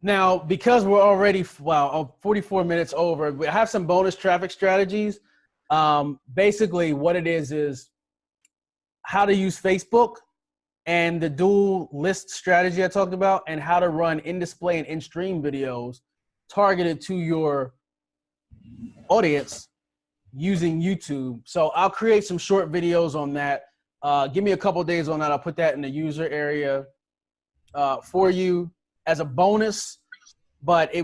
Now, because we're already, 44 minutes over, we have some bonus traffic strategies. Basically, what it is how to use Facebook and the dual list strategy I talked about, and how to run in-display and in-stream videos targeted to your audience using YouTube. So I'll create some short videos on that. Give me a couple days on that. I'll put that in the user area for you as a bonus, but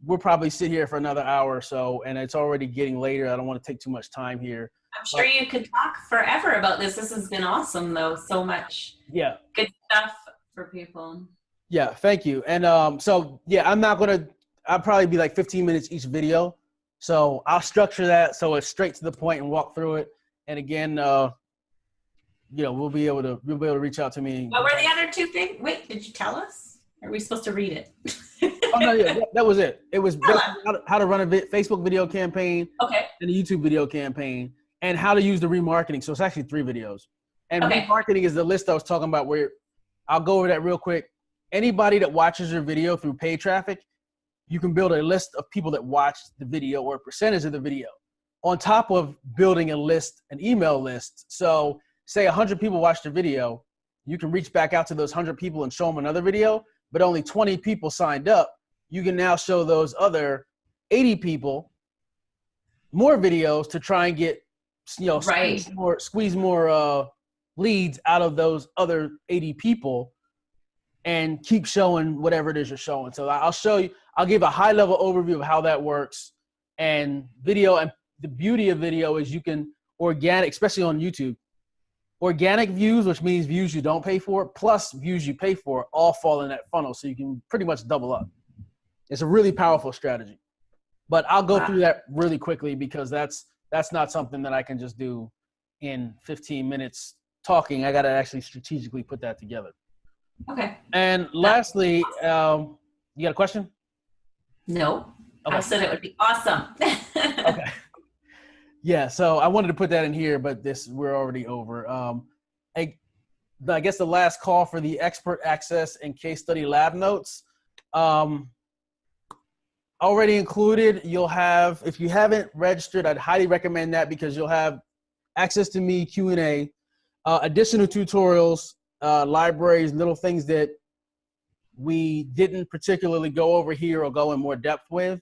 we'll probably sit here for another hour or so, and it's already getting later. I don't want to take too much time here. I'm sure you could talk forever about this. This has been awesome, though. So much good stuff for people. Yeah, thank you. And so, yeah, I'll probably be like 15 minutes each video. So I'll structure that so it's straight to the point and walk through it. And again, you'll be able to reach out to me. What were the other two things? Wait, did you tell us? Are we supposed to read it? Oh, no, yeah, that was it. It was how to run a Facebook video campaign, and a YouTube video campaign, and how to use the remarketing. So it's actually 3 videos. And remarketing is the list I was talking about, where I'll go over that real quick. Anybody that watches your video through paid traffic, you can build a list of people that watched the video or a percentage of the video on top of building a list, an email list. So say 100 people watched the video, you can reach back out to those 100 people and show them another video, but only 20 people signed up. You can now show those other 80 people more videos to try and get, squeeze more leads out of those other 80 people, and keep showing whatever it is you're showing. So I'll give a high level overview of how that works. And video, and the beauty of video is you can organic, especially on YouTube, organic views, which means views you don't pay for, plus views you pay for, all fall in that funnel. So you can pretty much double up. It's a really powerful strategy. But I'll go through that really quickly, because that's not something that I can just do in 15 minutes talking. I got to actually strategically put that together. Okay. And lastly, you got a question? No. Okay. I said it would be awesome. Okay. Yeah, so I wanted to put that in here, but we're already over. I guess the last call for the expert access and case study lab notes. Already included, you'll have, if you haven't registered, I'd highly recommend that, because you'll have access to me, Q&A, additional tutorials, libraries, little things that we didn't particularly go over here or go in more depth with,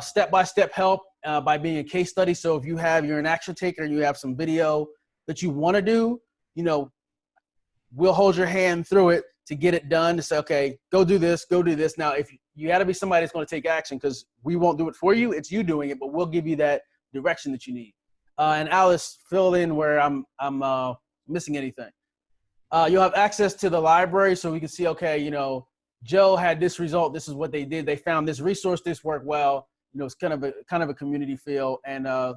step-by-step help by being a case study. So if you're an action taker and you have some video that you want to do, we'll hold your hand through it to get it done, to say, okay, go do this. Now, if you got to be somebody that's going to take action, because we won't do it for you. It's you doing it, but we'll give you that direction that you need. And Alice, fill in where I'm missing anything. You'll have access to the library, so we can see, okay, Joe had this result. This is what they did. They found this resource. This worked well. It's kind of a community feel, and a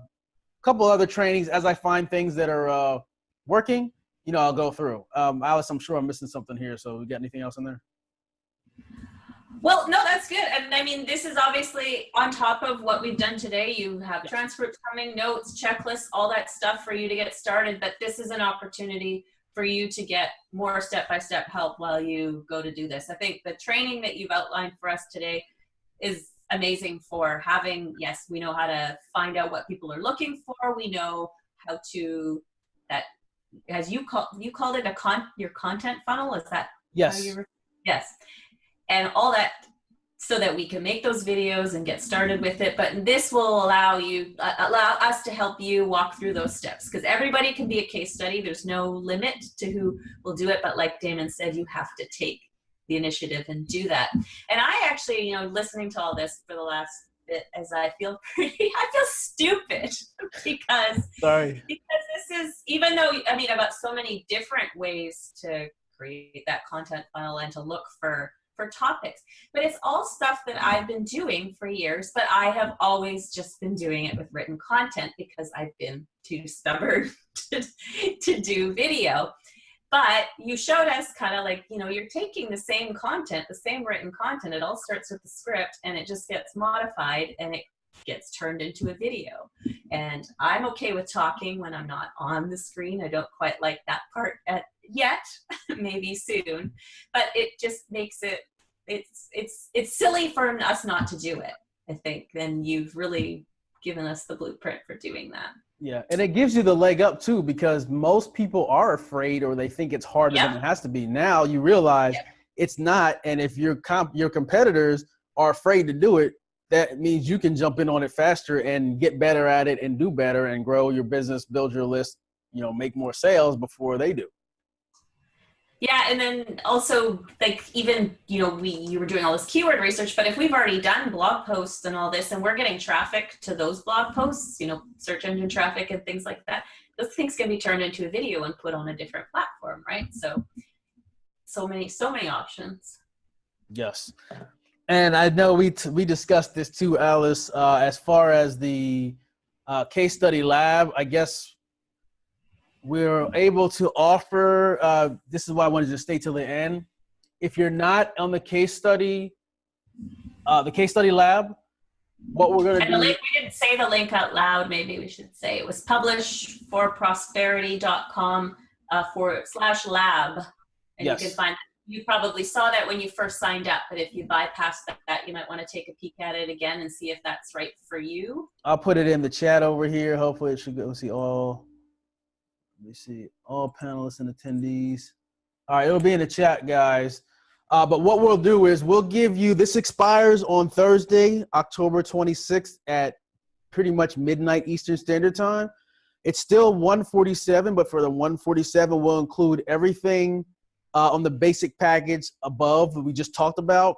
couple other trainings as I find things that are working. I'll go through. Alice, I'm sure I'm missing something here. So, we got anything else in there? Well, no, that's good. And I mean, this is obviously on top of what we've done today. You have transcripts coming, notes, checklists, all that stuff for you to get started. But this is an opportunity for you to get more step-by-step help while you go to do this. I think the training that you've outlined for us today is amazing for having, yes, we know how to find out what people are looking for. We know how to, as you called it, your content funnel. Is that? Yes. Yes. And all that, so that we can make those videos and get started with it. But this will allow us to help you walk through those steps, because everybody can be a case study. There's no limit to who will do it. But like Damon said, you have to take the initiative and do that. And I actually, listening to all this for the last bit, as I feel stupid because this is, even though, I've got so many different ways to create that content funnel and to look for topics, but it's all stuff that I've been doing for years, but I have always just been doing it with written content because I've been too stubborn to do video. But you showed us kind of like, you're taking the same content, the same written content, it all starts with the script and it just gets modified and it gets turned into a video. And I'm okay with talking when I'm not on the screen. I don't quite like that part yet, maybe soon, but it just makes it it's silly for us not to do it, I think. And you've really given us the blueprint for doing that. Yeah, and it gives you the leg up too, because most people are afraid or they think it's harder than it has to be. Now you realize it's not, and if your competitors are afraid to do it, that means you can jump in on it faster and get better at it and do better and grow your business, build your list, make more sales before they do. Yeah, and then also, like, even, you were doing all this keyword research, but if we've already done blog posts and all this, and we're getting traffic to those blog posts, search engine traffic and things like that, those things can be turned into a video and put on a different platform, right? So many options. Yes. And I know we discussed this too, Alice, as far as the case study lab. I guess we're able to offer, this is why I wanted to stay till the end. If you're not on the case study lab, what we're going to do. We didn't say the link out loud. Maybe we should say it was publishforprosperity.com /lab. And you can find, you probably saw that when you first signed up, but if you bypass that, you might want to take a peek at it again and see if that's right for you. I'll put it in the chat over here. Hopefully it should go. Let me see, all panelists and attendees. All right, it'll be in the chat, guys. But what we'll do is we'll give you, this expires on Thursday, October 26th at pretty much midnight Eastern Standard Time. It's still $147, but for the $147, we'll include everything on the basic package above that we just talked about,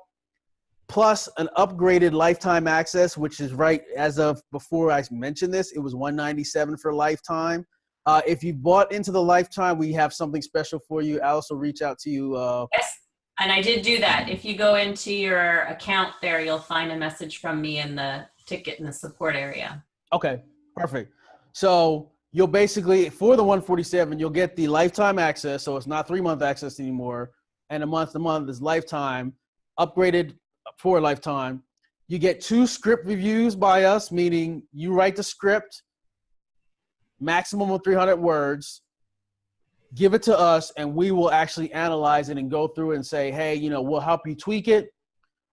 plus an upgraded lifetime access, which is right as of before I mentioned this, it was $197 for lifetime. If you bought into the lifetime, we have something special for you. Alice will reach out to you. Yes, and I did do that. If you go into your account there, you'll find a message from me in the ticket in the support area. Okay, perfect. So you'll basically, for the $147, you'll get the lifetime access. So it's not 3-month access anymore. And a month to month is lifetime, upgraded for lifetime. You get 2 script reviews by us, meaning you write the script, maximum of 300 words, give it to us, and we will actually analyze it and go through it and say, hey, we'll help you tweak it.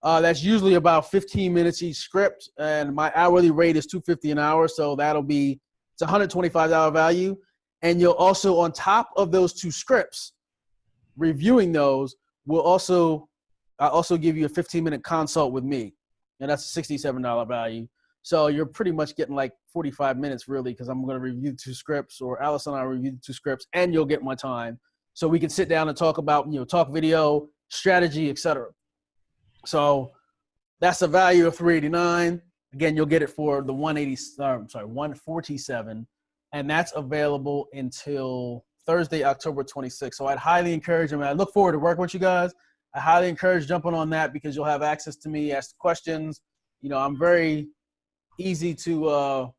That's usually about 15 minutes each script, and my hourly rate is $250 an hour, so it's $125 value. And you'll also, on top of those 2 scripts, reviewing those, I'll also give you a 15-minute consult with me, and that's a $67 value. So you're pretty much getting like 45 minutes really, because I'm going to review 2 scripts, or Alice and I review 2 scripts, and you'll get my time. So we can sit down and talk about, talk video, strategy, etc. So that's a value of $389. Again, you'll get it for the $147, and that's available until Thursday, October 26th. So I'd highly encourage them. I look forward to working with you guys. I highly encourage jumping on that, because you'll have access to me, ask questions. I'm very easy to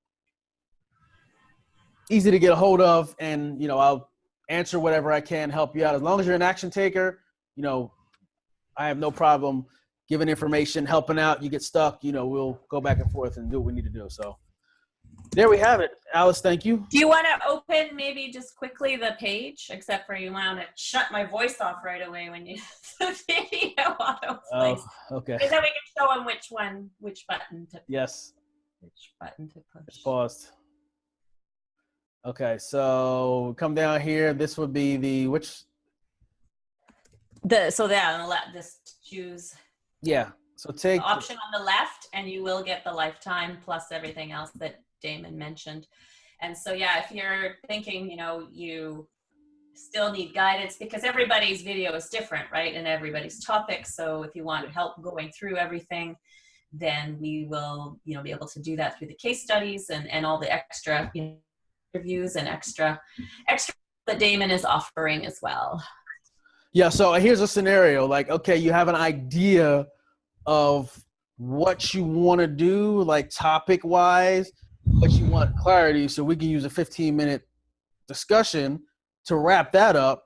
get a hold of, and I'll answer whatever I can, help you out. As long as you're an action taker, I have no problem giving information, helping out. You get stuck, we'll go back and forth and do what we need to do. So there we have it. Alice, thank you. Do you want to open maybe just quickly the page, except for you want to shut my voice off right away when you the video autoplays? Oh, okay. Because then we can show them which button to Yes. Which button to push. It's paused. Okay, so come down here. This would be the on the left, just choose. Yeah. So take the option on the left, and you will get the lifetime plus everything else that Damon mentioned. And so, yeah, if you're thinking, you still need guidance, because everybody's video is different, right? And everybody's topic. So if you want help going through everything, then we will, be able to do that through the case studies and all the extra reviews and extra that Damon is offering as well. Yeah. So here's a scenario. Like, okay, you have an idea of what you want to do, like topic wise, but you want clarity. So we can use a 15-minute discussion to wrap that up.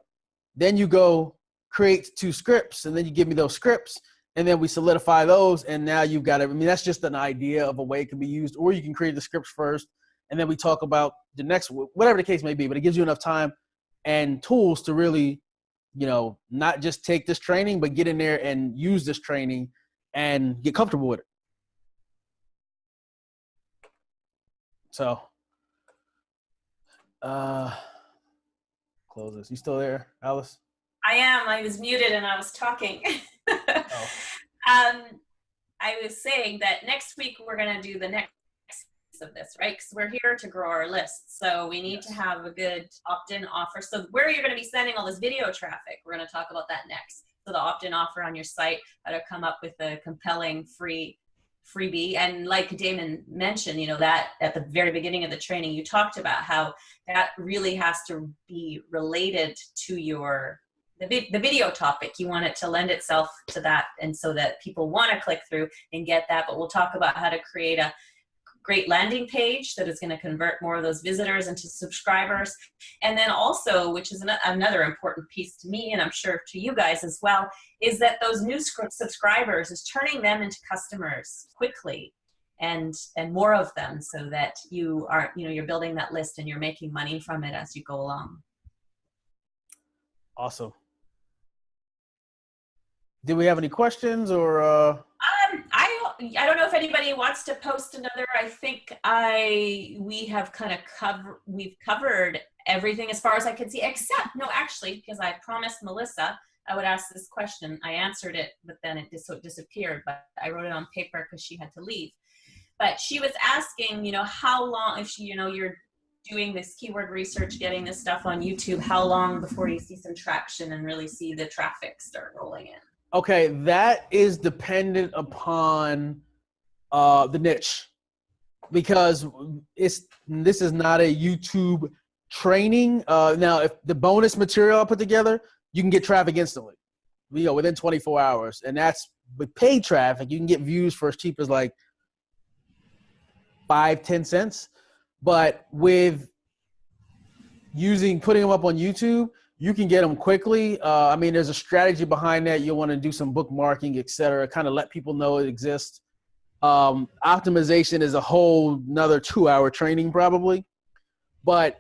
Then you go create 2 scripts, and then you give me those scripts. And then we solidify those, and now you've got it. I mean, that's just an idea of a way it can be used. Or you can create the scripts first, and then we talk about the next, whatever the case may be. But it gives you enough time and tools to really you know, not just take this training, but get in there and use this training and get comfortable with it. So, close this. You still there, Alice? I am. I was muted and I was talking. Oh. I was saying that next week we're going to do the next piece of this, right? Because we're here to grow our list. So we need to have a good opt-in offer. So where you're going to be sending all this video traffic, we're going to talk about that next. So the opt-in offer on your site, how to come up with a compelling freebie. And like Damon mentioned, you know, that at the very beginning of the training, you talked about how that really has to be related to the video topic. You want it to lend itself to that, and so that people want to click through and get that. But we'll talk about how to create a great landing page that is going to convert more of those visitors into subscribers. And then also, which is another important piece to me, and I'm sure to you guys as well, is that those new subscribers is turning them into customers quickly, and more of them, so that you are, you know, you're building that list and you're making money from it as you go along. Awesome. Do we have any questions or? I don't know if anybody wants to post another. I think we have kind of covered everything as far as I can see, except, no, actually, because I promised Melissa I would ask this question. I answered it, but then it disappeared, but I wrote it on paper because she had to leave. But she was asking, you know, how long, if she, you know, you're doing this keyword research, getting this stuff on YouTube, how long before you see some traction and really see the traffic start rolling in? Okay, that is dependent upon the niche, because this is not a YouTube training. Now, if the bonus material I put together, you can get traffic instantly, you know, within 24 hours. And that's with paid traffic. You can get views for as cheap as like 5-10 cents. But with putting them up on YouTube, you can get them quickly. I mean, there's a strategy behind that. You'll want to do some bookmarking, et cetera, kind of let people know it exists. Optimization is a whole another 2-hour training probably. But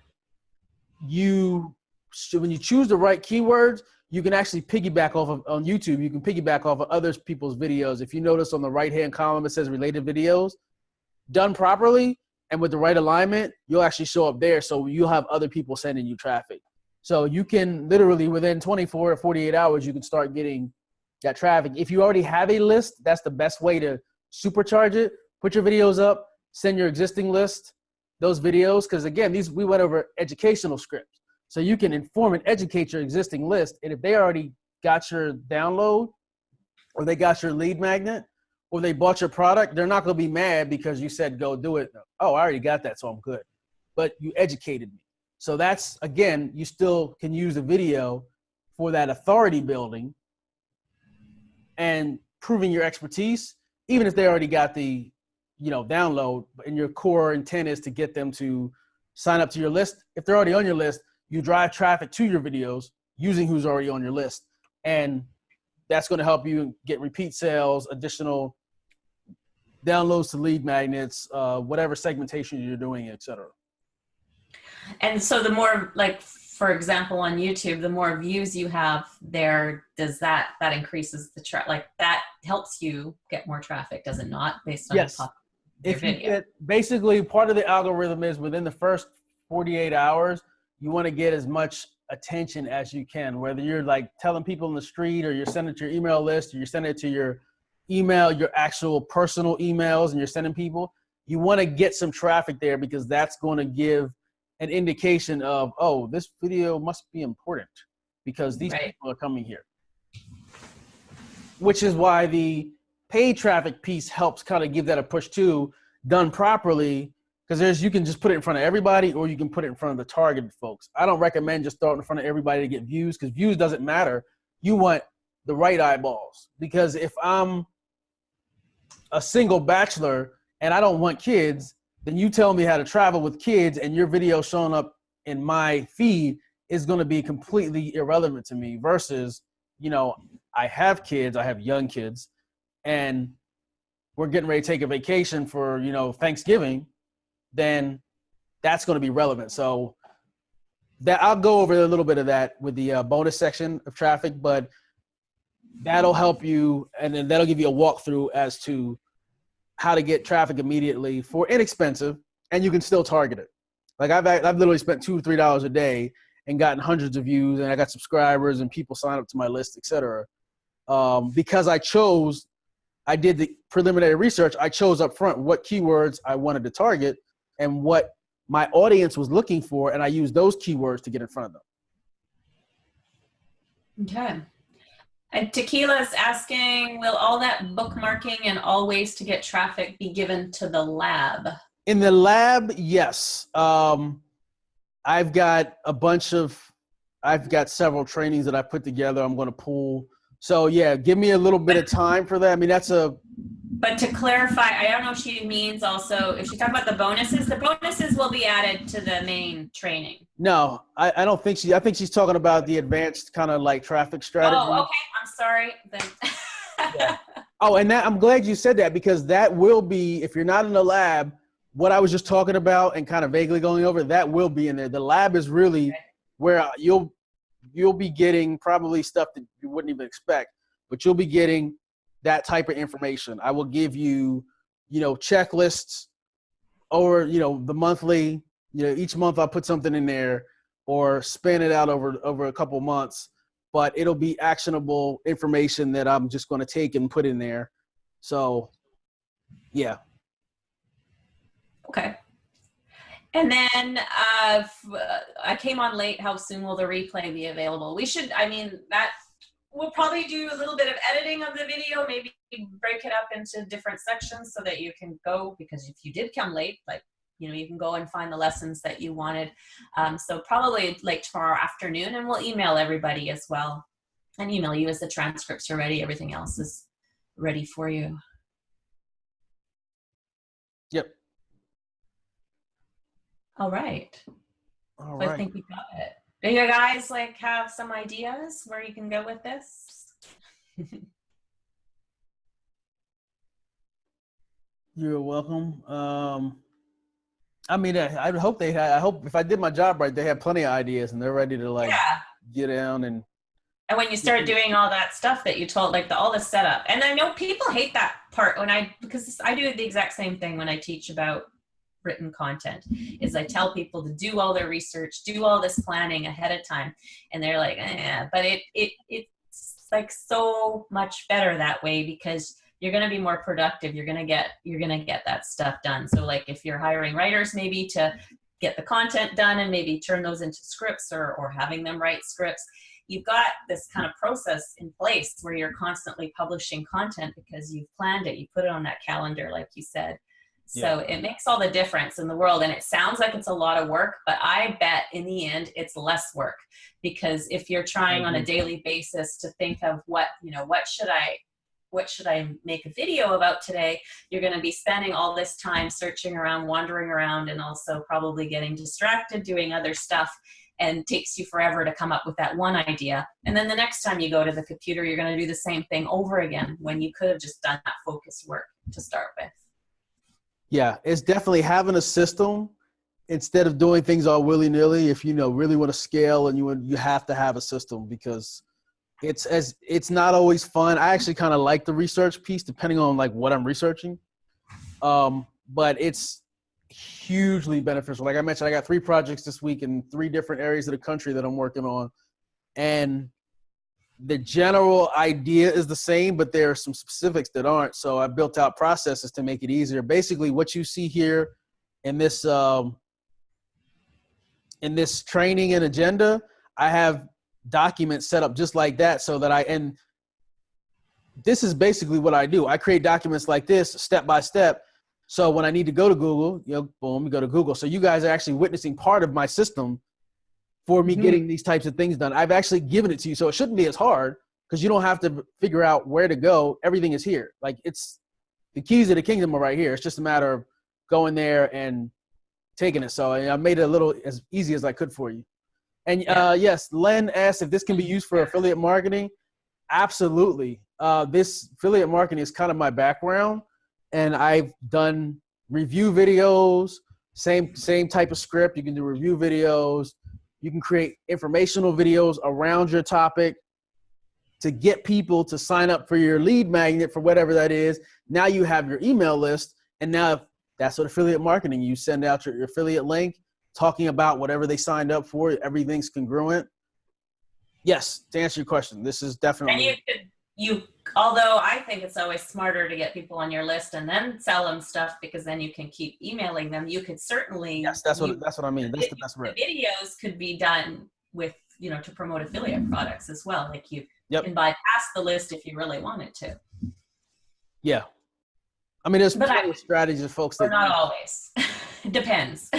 when you choose the right keywords, you can actually piggyback off of, on YouTube, you can piggyback off of other people's videos. If you notice on the right-hand column, it says related videos. Done properly and with the right alignment, you'll actually show up there. So you'll have other people sending you traffic. So you can literally within 24 or 48 hours, you can start getting that traffic. If you already have a list, that's the best way to supercharge it. Put your videos up, send your existing list those videos. Because again, we went over educational scripts. So you can inform and educate your existing list. And if they already got your download or they got your lead magnet or they bought your product, they're not going to be mad because you said, go do it. Oh, I already got that, so I'm good. But you educated me. So that's, again, you still can use a video for that authority building and proving your expertise, even if they already got the, you know, download, and your core intent is to get them to sign up to your list. If they're already on your list, you drive traffic to your videos using who's already on your list. And that's going to help you get repeat sales, additional downloads to lead magnets, whatever segmentation you're doing, et cetera. And so the more, like, for example, on YouTube, the more views you have there, does that increases the like that helps you get more traffic, does it not? Based on yes. If you get, basically part of the algorithm is within the first 48 hours, you want to get as much attention as you can, whether you're like telling people in the street or you're sending it to your email list or you're sending it to your email, your actual personal emails, and you're sending people, you want to get some traffic there because that's going to give an indication of, oh, this video must be important because these people are coming here. Which is why the paid traffic piece helps kind of give that a push too, done properly, because you can just put it in front of everybody or you can put it in front of the targeted folks. I don't recommend just throwing it in front of everybody to get views, because views doesn't matter. You want the right eyeballs, because if I'm a single bachelor and I don't want kids, then you tell me how to travel with kids and your video showing up in my feed is going to be completely irrelevant to me versus, you know, I have kids, I have young kids, and we're getting ready to take a vacation for, you know, Thanksgiving, then that's going to be relevant. So that I'll go over a little bit of that with the bonus section of traffic, but that'll help you, and then that'll give you a walkthrough as to how to get traffic immediately for inexpensive, and you can still target it. Like I've literally spent $2 or $3 a day and gotten hundreds of views, and I got subscribers and people sign up to my list, etc. Because I did the preliminary research. I chose up front what keywords I wanted to target and what my audience was looking for, and I used those keywords to get in front of them. Okay. And Tequila's asking, will all that bookmarking and all ways to get traffic be given to the lab? In the lab, yes. I've got several trainings that I put together. I'm going to pull. So yeah, give me a little bit of time for that. I mean, but to clarify, I don't know if she means also, if she's talking about the bonuses will be added to the main training. No, I don't think I think she's talking about the advanced kind of like traffic strategy. Oh, okay. I'm sorry. Then. Yeah. Oh, and I'm glad you said that, because that will be, if you're not in the lab, what I was just talking about and kind of vaguely going over, that will be in there. The lab is really where you'll be getting probably stuff that you wouldn't even expect, but you'll be getting that type of information. I will give you, checklists over, the monthly, each month I'll put something in there or span it out over a couple months, but it'll be actionable information that I'm just going to take and put in there. So yeah. Okay. And then I came on late. How soon will the replay be available? We'll probably do a little bit of editing of the video, maybe break it up into different sections so that you can go, because if you did come late, you can go and find the lessons that you wanted. So probably like tomorrow afternoon, and we'll email everybody as well, and email you as the transcripts are ready. Everything else is ready for you. Yep. All right. I think we got it. Do you guys have some ideas where you can go with this? You're welcome. I hope if I did my job right, they have plenty of ideas and they're ready to get down and when you start doing all that stuff that you told, all the setup. And I know people hate that part because I do the exact same thing when I teach about written content, is I tell people to do all their research, do all this planning ahead of time, and they're like, but it's so much better that way, because you're going to be more productive. You're going to get that stuff done. So if you're hiring writers, maybe to get the content done and maybe turn those into scripts or having them write scripts, you've got this kind of process in place where you're constantly publishing content because you've planned it. You put it on that calendar, like you said. So It makes all the difference in the world. And it sounds like it's a lot of work, but I bet in the end it's less work, because if you're trying on a daily basis to think of what should I make a video about today, you're going to be spending all this time searching around, wandering around, and also probably getting distracted doing other stuff, and takes you forever to come up with that one idea. And then the next time you go to the computer, you're going to do the same thing over again when you could have just done that focused work to start with. Yeah, it's definitely having a system instead of doing things all willy-nilly. If you really want to scale, and you have to have a system, because it's not always fun. I actually kind of like the research piece, depending on what I'm researching. But it's hugely beneficial. Like I mentioned, I got 3 projects this week in 3 different areas of the country that I'm working on, and the general idea is the same, but there are some specifics that aren't. So I built out processes to make it easier. Basically, what you see here in this training and agenda, I have documents set up just like that, so that and this is basically what I do. I create documents like this step by step. So when I need to go to Google, boom, you go to Google. So you guys are actually witnessing part of my system for me getting these types of things done. I've actually given it to you. So it shouldn't be as hard, because you don't have to figure out where to go. Everything is here. It's the keys of the kingdom are right here. It's just a matter of going there and taking it. So I made it a little as easy as I could for you. And yes, Len asked if this can be used for affiliate marketing. Absolutely. This affiliate marketing is kind of my background, and I've done review videos, same type of script. You can do review videos. You can create informational videos around your topic to get people to sign up for your lead magnet for whatever that is. Now you have your email list, and now that's what affiliate marketing. You send out your affiliate link talking about whatever they signed up for. Everything's congruent. Yes, to answer your question, this is definitely. And although I think it's always smarter to get people on your list and then sell them stuff, because then you can keep emailing them. You could certainly. Yes, that's what I mean. That's the best route. The videos could be done with, to promote affiliate products as well. Like you can bypass the list if you really wanted to. Yeah. I mean, there's plenty of strategies, folks. But not always. It depends.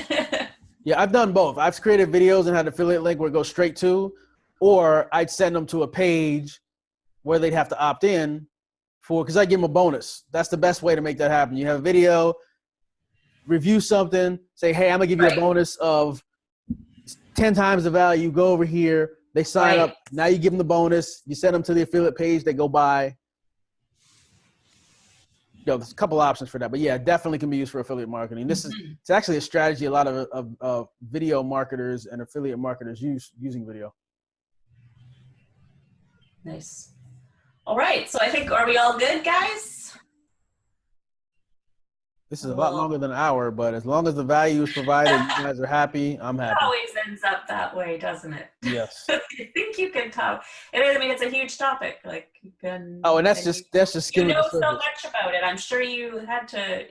Yeah, I've done both. I've created videos and had an affiliate link where it goes straight to, or I'd send them to a page where they'd have to opt in because I give them a bonus. That's the best way to make that happen. You have a video, review something, say, hey, I'm going to give you a bonus of 10 times the value. Go over here. They sign up. Now you give them the bonus. You send them to the affiliate page. They go buy. There's a couple options for that, but yeah, definitely can be used for affiliate marketing. It's actually a strategy a lot of video marketers and affiliate marketers using video. Nice. All right, so I think, are we all good, guys? This is a lot longer than an hour, but as long as the value is provided, you guys are happy, I'm happy. It always ends up that way, doesn't it? Yes. I think you can talk. I mean, it's a huge topic. Like you can. Oh, and that's just skimming the surface. You know so much about it. I'm sure you had to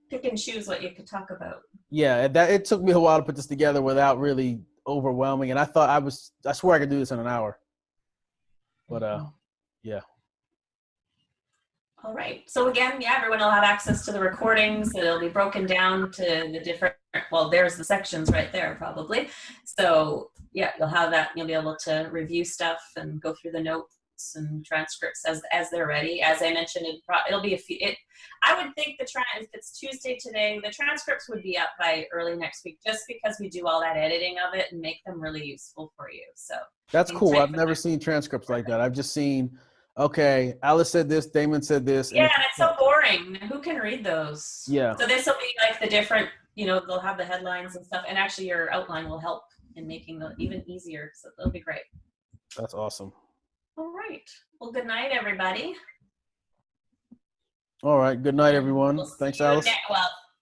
pick and choose what you could talk about. Yeah, it took me a while to put this together without really overwhelming, and I thought I swear I could do this in an hour. But yeah. All right. So again, everyone will have access to the recordings. It'll be broken down to the different, there's the sections right there probably. So yeah, you'll have that. You'll be able to review stuff and go through the notes and transcripts as they're ready. As I mentioned, it'll be I would think if it's Tuesday today, the transcripts would be up by early next week, just because we do all that editing of it and make them really useful for you. So that's cool. I've never seen transcripts like that. I've just seen, okay, Alice said this, Damon said this. Yeah, and it's so boring. Who can read those? Yeah. So this will be like the different, they'll have the headlines and stuff, and actually your outline will help in making them even easier. So it'll be great. That's awesome. All right. Well, good night, everybody. All right. Good night, everyone. Thanks, Alice.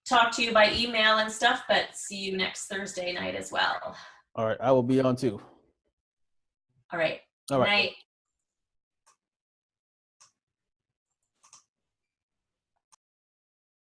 Talk to you by email and stuff, but see you next Thursday night as well. All right. I will be on too. All right. All right. Night.